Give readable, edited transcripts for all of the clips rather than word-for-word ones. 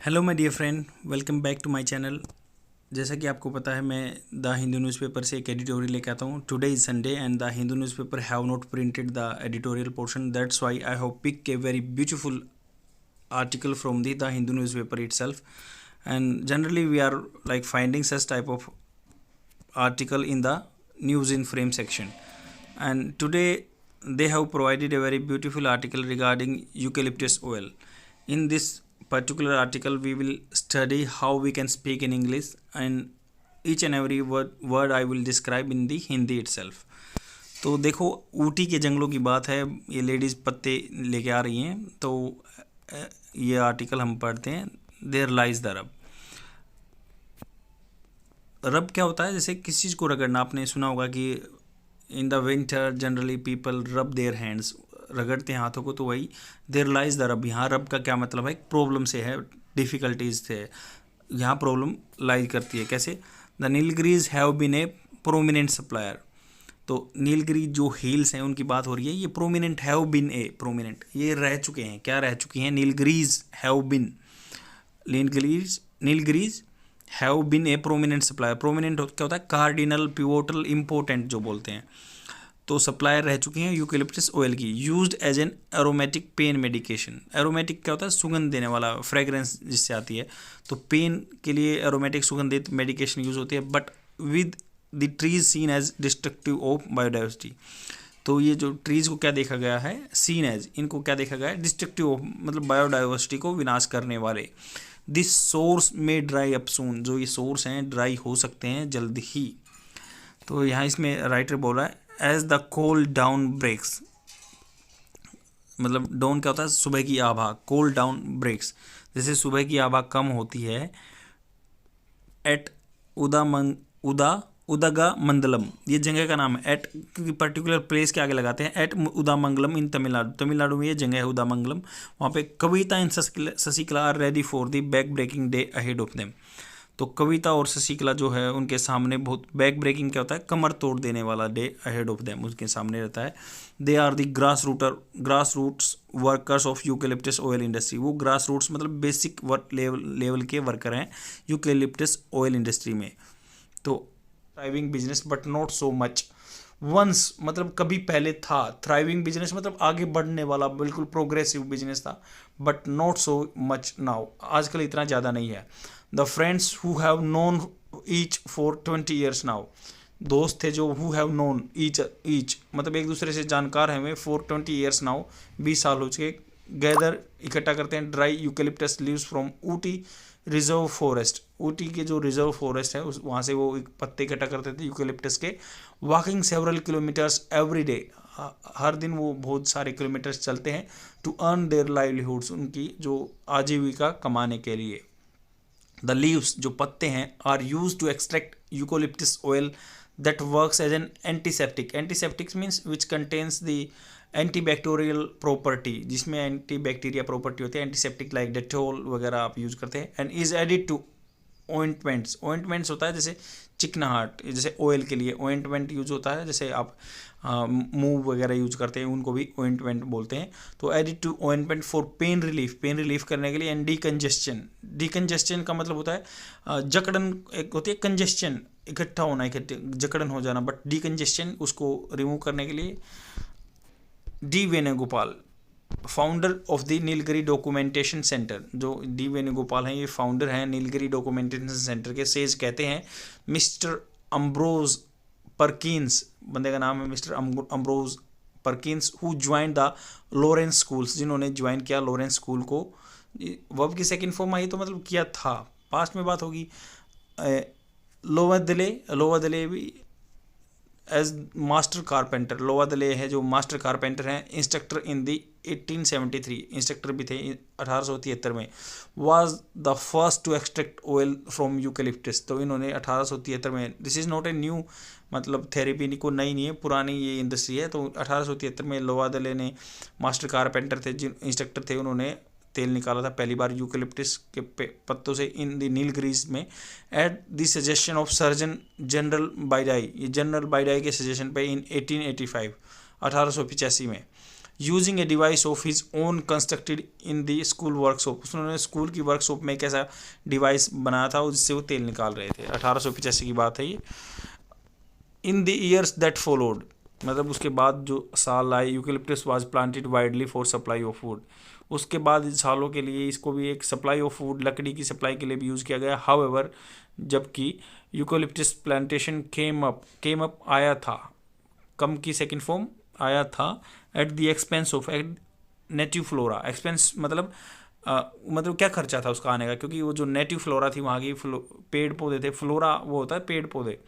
Hello my dear friend, welcome back to my channel. जैसा कि आपको पता है, मैं द हिंदू न्यूज़पेपर से एक एडिटोरियल लेकर आता हूँ। Today is Sunday and the Hindu newspaper have not printed the editorial portion, that's why I have pick a very beautiful article from the Hindu newspaper itself. And generally we are like finding such type of article in the news in frame section, and today they have provided a very beautiful article regarding eucalyptus oil. In this particular article we will study how we can speak in English, and each and every word I will describe in the Hindi itself. तो देखो, ऊटी के जंगलों की बात है। ये ladies पत्ते लेके आ रही हैं, तो ये आर्टिकल हम पढ़ते हैं। देयर लाइज द रब। रब क्या होता है? जैसे किसी चीज़ को रगड़ना। आपने सुना होगा कि in the winter generally people रब देयर हैंड्स, रगड़ते हैं हाथों को, तो वही देयर लाइज द रब। यहाँ रब का क्या मतलब है? प्रॉब्लम से है, डिफ़िकल्टीज से, यहाँ प्रॉब्लम लाई करती है। कैसे? The Nilgiris have been a prominent supplier. तो नीलगिरी जो हिल्स हैं उनकी बात हो रही है। ये prominent have been A prominent, ये रह चुके हैं। क्या रह चुकी हैं? Nilgiris have been, Nilgiris have been A prominent supplier. Prominent क्या होता है? कार्डिनल, पिवोटल, इम्पोर्टेंट जो बोलते हैं। तो सप्लायर रह चुकी हैं यूकेलिप्टस ऑयल की। Used as an aromatic pain medication. Aromatic क्या होता है? सुगंध देने वाला, फ्रेग्रेंस जिससे आती है। तो पेन के लिए एरोमेटिक सुगंधित मेडिकेशन यूज होती है। But with the trees seen as destructive of biodiversity. तो ये जो ट्रीज को क्या देखा गया है? सीन एज, इनको क्या देखा गया है? डिस्ट्रक्टिव ऑफ, मतलब बायोडाइवर्सिटी को विनाश करने वाले। दिस सोर्स में ड्राई अप सून। जो ये सोर्स हैं ड्राई हो सकते हैं जल्द ही। तो यहाँ इसमें राइटर बोल रहा है as the cold down breaks, मतलब डाउन क्या होता है? सुबह की आभा। कोल्ड डाउन ब्रेक्स, जैसे सुबह की आभा कम होती है। एट उदगा मंडलम, ये जगह का नाम है। एट पर्टिकुलर प्लेस के आगे लगाते हैं। At Udhagamandalam in Tamil Nadu. तमिलनाडु में ये जगह है उदामंगलम। वहाँ पे Kavitha and Sasikala are ready for the back breaking day ahead of them. तो कविता और शशिकला जो है उनके सामने बहुत बैक ब्रेकिंग क्या होता है? कमर तोड़ देने वाला डे अहेड ऑफ देम उनके सामने रहता है। They are the grass roots workers of eucalyptus oil industry. वो ग्रास रूट्स मतलब बेसिक वर्क लेवल के वर्कर हैं यूकेलिप्टस ऑयल इंडस्ट्री में। तो thriving business but not so much. Once मतलब कभी पहले था। थ्राइविंग बिजनेस मतलब आगे बढ़ने वाला, बिल्कुल प्रोग्रेसिव बिजनेस था। But not so much now, आजकल इतना ज़्यादा नहीं है। The friends who have known each for 20 years now. दोस्त थे जो हु हैव नोन ईच मतलब एक दूसरे से जानकार हैं वे। फॉर 20 ईयर्स नाउ, 20 साल हो चुके। गैदर इकट्ठा करते हैं dry eucalyptus leaves from Ooty reserve forest. Ooty के जो रिजर्व फॉरेस्ट है उस वहाँ से वो एक पत्ते इकट्ठा करते थे यूकेलिप्टस के। Walking several kilometres every day, हर दिन वो बहुत सारे किलोमीटर्स चलते हैं। टू अर्न देयर लाइवलीहुड्स, उनकी जो आजीविका कमाने के लिए। द लीव्स जो पत्ते हैं are use to extract eucalyptus oil that works as an antiseptic. Antiseptic means which contains the antibacterial property, जिसमें एंटी बैक्टीरिया प्रॉपर्टी होती है। एंटीसेप्टिक लाइक डेटोल वगैरह आप यूज करते हैं। And is added to ointments. Ointments होता है जैसे चिकनाहट, जैसे ऑयल के लिए ऑइंटमेंट यूज होता है। जैसे आप मूव वगैरह यूज करते हैं उनको भी ऑइंटमेंट बोलते हैं। तो added to ointment for pain relief, pain relief करने के लिए। एंड डीकंजेस्शन, डीकंजेस्शन का मतलब होता है जकड़न, एक होती है कंजेस्शन, इकट्ठा होना, इकट्ठे जकड़न हो जाना। बट डीकंजेस्शन उसको रिमूव करने के लिए। D Venugopal, founder of the Nilgiri documentation centre. जो डी वेणुगोपाल हैं ये फाउंडर हैं नीलगिरी डॉक्यूमेंटेशन सेंटर के। सेज कहते हैं मिस्टर अम्ब्रोज परकिंस, बंदे का नाम है mister Ambrose Perkins, who join the Lawrence schools, जिन्होंने ज्वाइन किया लॉरेंस स्कूल को। वर्ब की सेकंड फॉर्म आई तो मतलब किया था, पास्ट में बात होगी। लोवादले भी एज मास्टर कारपेंटर। लोवादले है जो मास्टर कारपेंटर हैं। इंस्ट्रक्टर इन दी 1873, इंस्ट्रक्टर भी थे 1873 में। Was the first to extract oil from eucalyptus. तो इन्होंने 1873 में, this is not a new, मतलब थेरेपी को नई नहीं है, पुरानी ये इंडस्ट्री है। तो 1873 में लोवादले ने, मास्टर कारपेंटर थे, जिन इंस्ट्रक्टर थे, उन्होंने तेल निकाला था पहली बार यूकेलिप्टस के पत्तों से इन द नीलगिरीज में। At the suggestion of surgeon general Bidie, ये जनरल बाइडाई के सजेशन पे इन 1885 में। Using a device of his own constructed in the school workshop. उन्होंने स्कूल की वर्कशॉप में एक ऐसा डिवाइस बनाया था जिससे वो तेल निकाल रहे थे। 1885 की बात है ये। In the years that followed, मतलब उसके बाद जो साल आए, eucalyptus was planted widely for supply of would. उसके बाद इन सालों के लिए इसको भी एक सप्लाई ऑफ वुड, लकड़ी की सप्लाई के लिए भी यूज़ किया गया। हाउएवर, जबकि यूकेलिप्टस प्लांटेशन केम अप आया था, कम की सेकंड फॉर्म आया था, at the expense of native flora. Expense मतलब मतलब क्या खर्चा था उसका आने का, क्योंकि वो जो नेटिव फ्लोरा थी वहाँ की पेड़ पौधे थे। फ्लोरा वो होता है पेड़ पौधे,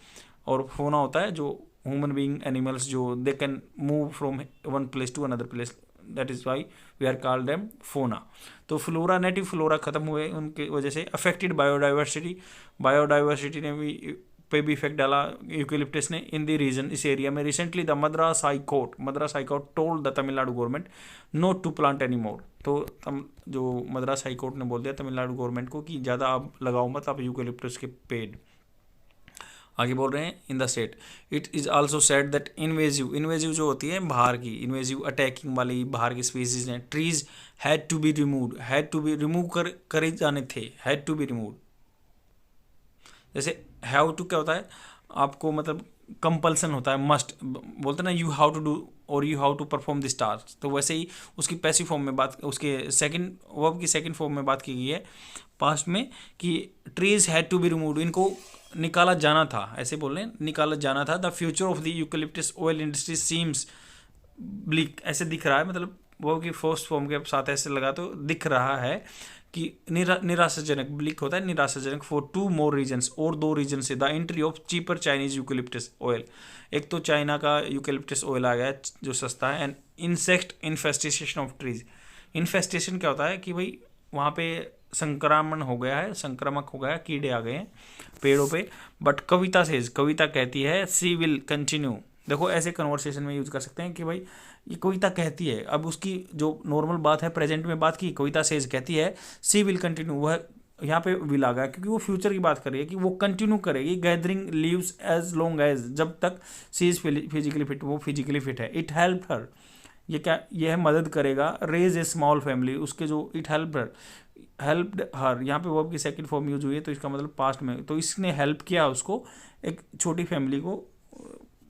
और फोना होता है जो ह्यूमन बीइंग एनिमल्स जो they can move from one place to another place, that is why we are called them fauna. तो फ्लोरा, नेटिव फ्लोरा खत्म हुए, उनकी वजह से अफेक्टेड बायोडाइवर्सिटी। बायोडाइवर्सिटी ने भी पे भी इफेक्ट डाला यूकेलिप्टस ने इन द रीजन, इस एरिया में। Recently the Madras High Court told the Tamil Nadu government not to plant any more. तो जो मद्रास हाई कोर्ट ने बोल दिया तमिलनाडु गवर्नमेंट को कि ज़्यादा आप लगाओ मत आप यूकेलिप्टस के पेड़। आगे बोल रहे हैं in the state it is also said that invasive जो होती है बाहर की, इन्वेजिव अटैकिंग वाली बाहर की स्पीसीज हैं, trees had to be remove करे जाने थे, हैड टू बी रिमूव। जैसे हैव टू क्या होता है, आपको मतलब कंपल्सन होता है, मस्ट बोलते हैं ना, यू हैव टू डू और you have to perform this task. तो वैसे ही उसकी पैसिव फॉर्म में बात, उसके सेकंड वर्ब की सेकंड फॉर्म में बात की गई है पास्ट में कि trees had to be removed, इनको निकाला जाना था, ऐसे बोल रहे हैं निकाला जाना था। The future of the eucalyptus oil industry seems bleak, ऐसे दिख रहा है, मतलब वो की फर्स्ट फॉर्म के साथ ऐसे लगा तो दिख रहा है कि निराशाजनक, ब्लिक होता है निराशाजनक। फॉर टू मोर रीजन्स, और दो रीजन से, the entry of cheaper Chinese eucalyptus oil, एक तो चाइना का यूकेलिप्टस ऑयल आ गया है जो सस्ता है, and insect infestation of trees. Infestation क्या होता है कि भाई वहाँ पे संक्रमण हो गया है, संक्रामक हो गया, कीड़े आ गए हैं पेड़ों पे। बट कविता कहती है सी विल कंटिन्यू। देखो ऐसे कन्वर्सेशन में यूज कर सकते हैं कि भाई ये कविता कहती है, अब उसकी जो नॉर्मल बात है प्रेजेंट में बात की, कविता सेज कहती है सी विल कंटिन्यू, वह यहाँ पे विल आ गया क्योंकि वो फ्यूचर की बात कर रही है कि वो कंटिन्यू करेगी gathering leaves as long as, जब तक सी इज फिजिकली फिट, वो फिजिकली फिट है। इट हेल्प हर, ये क्या, यह मदद करेगा रेज ए स्मॉल फैमिली, उसके जो इट हेल्प्ड हर, यहाँ पे वर्ब की सेकंड फॉर्म यूज हुई है तो इसका मतलब पास्ट में, तो इसने हेल्प किया उसको एक छोटी फैमिली को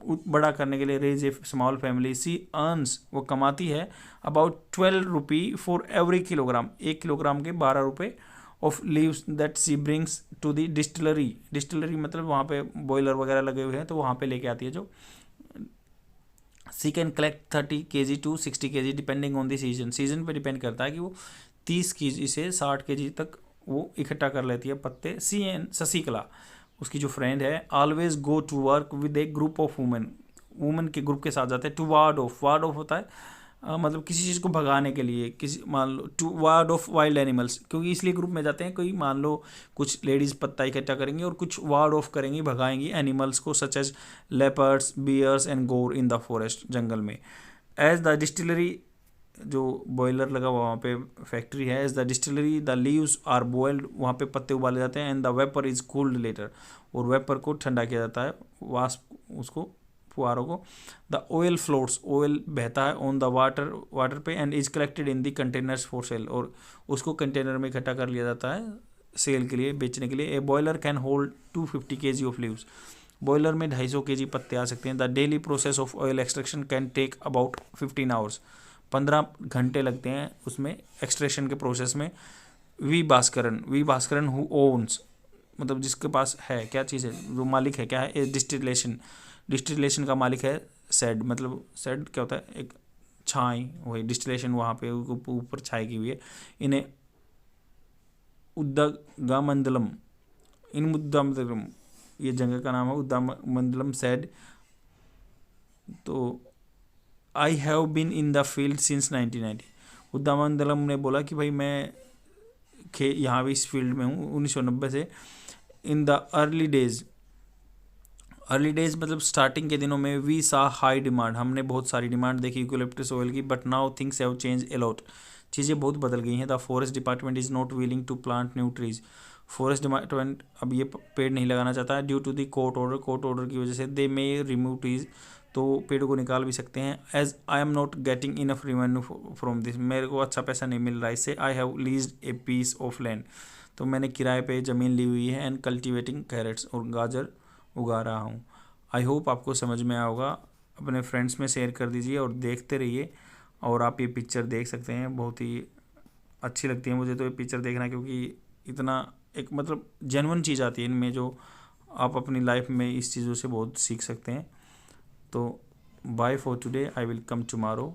बड़ा करने के लिए। Raise a small family. She earns, वो कमाती है about 12 rupee for every kilogram, 1 kilogram के 12 रुपये of leaves that she brings to the distillery मतलब वहाँ पे बॉयलर वगैरह लगे हुए हैं तो वहाँ पे लेके आती है जो। She can collect 30 kg to 60 kg depending on the season पे डिपेंड करता है कि वो 30 kg से 60 kg तक वो इकट्ठा कर लेती है पत्ते। शशिकला, उसकी जो फ्रेंड है, always go to work with a group of women के ग्रुप के साथ जाते हैं। टू वार्ड ऑफ होता है मतलब किसी चीज़ को भगाने के लिए, किसी मान लो to ward off wild animals, क्योंकि इसलिए ग्रुप में जाते हैं, कोई मान लो कुछ लेडीज़ पत्ता इकट्ठा करेंगी और कुछ वार्ड ऑफ करेंगी, भगाएंगी एनिमल्स को, such as leopards, bears and gaur in the forest, जंगल में। एज द डिस्टिलरी, जो बॉयलर लगा हुआ वहाँ पे फैक्ट्री है, as the distillery the leaves are boiled, वहाँ पे पत्ते उबाले जाते हैं, and the vapour is cooled later, और वेपर को ठंडा किया जाता है, वाष्प उसको फुहारों को। द ऑयल फ्लोट्स, ऑयल बहता है ऑन द वाटर पे, and is collected in the containers for sale, और उसको कंटेनर में इकट्ठा कर लिया जाता है सेल के लिए, बेचने के लिए। A boiler can hold 250 kg of leaves, boiler में 250 kg पत्ते आ सकते हैं। The daily process of oil extraction can take about 15 hours, 15 घंटे लगते हैं उसमें एक्सट्रैक्शन के प्रोसेस में। वी भास्करन हु ओन्स, मतलब जिसके पास है क्या चीज़ है, जो मालिक है क्या है, डिस्टिलेशन का मालिक है सेड, मतलब सेड क्या होता है, एक छाई, वही डिस्टिलेशन, वहाँ पे ऊपर छाई की हुई है। इन्हें उद्दामंडलम, ये जगह का नाम है उद्दामंडलम सेड। तो I have been in the field since 1990, Uddamandalam ने बोला कि भाई मैं यहाँ भी इस फील्ड में हूँ 1990 से। इन द अर्ली डेज मतलब स्टार्टिंग के दिनों में, वी सा हाई डिमांड, हमने बहुत सारी डिमांड देखी यूकेलिप्टस ऑयल की, but now things have change a lot, चीज़ें बहुत बदल गई हैं। The forest department is not willing to plant new trees, forest department अब ये पेड़ नहीं लगाना चाहता है। Due to the court order की वजह से, दे मे रिमूव ट्रीज, तो पेड़ों को निकाल भी सकते हैं। As I am not getting enough revenue from this, मेरे को अच्छा पैसा नहीं मिल रहा है इससे। I have leased a piece of land, तो मैंने किराए पे ज़मीन ली हुई है। एंड कल्टिवेटिंग कैरेट्स, और गाजर उगा रहा हूँ। आई होप आपको समझ में आया होगा। अपने फ्रेंड्स में शेयर कर दीजिए और देखते रहिए। और आप ये पिक्चर देख सकते हैं, बहुत ही अच्छी लगती है मुझे तो ये पिक्चर देखना, क्योंकि इतना एक मतलब जेन्युइन चीज़ आती है इनमें, जो आप अपनी लाइफ में इस चीज़ों से बहुत सीख सकते हैं। तो bye for today, I will come tomorrow.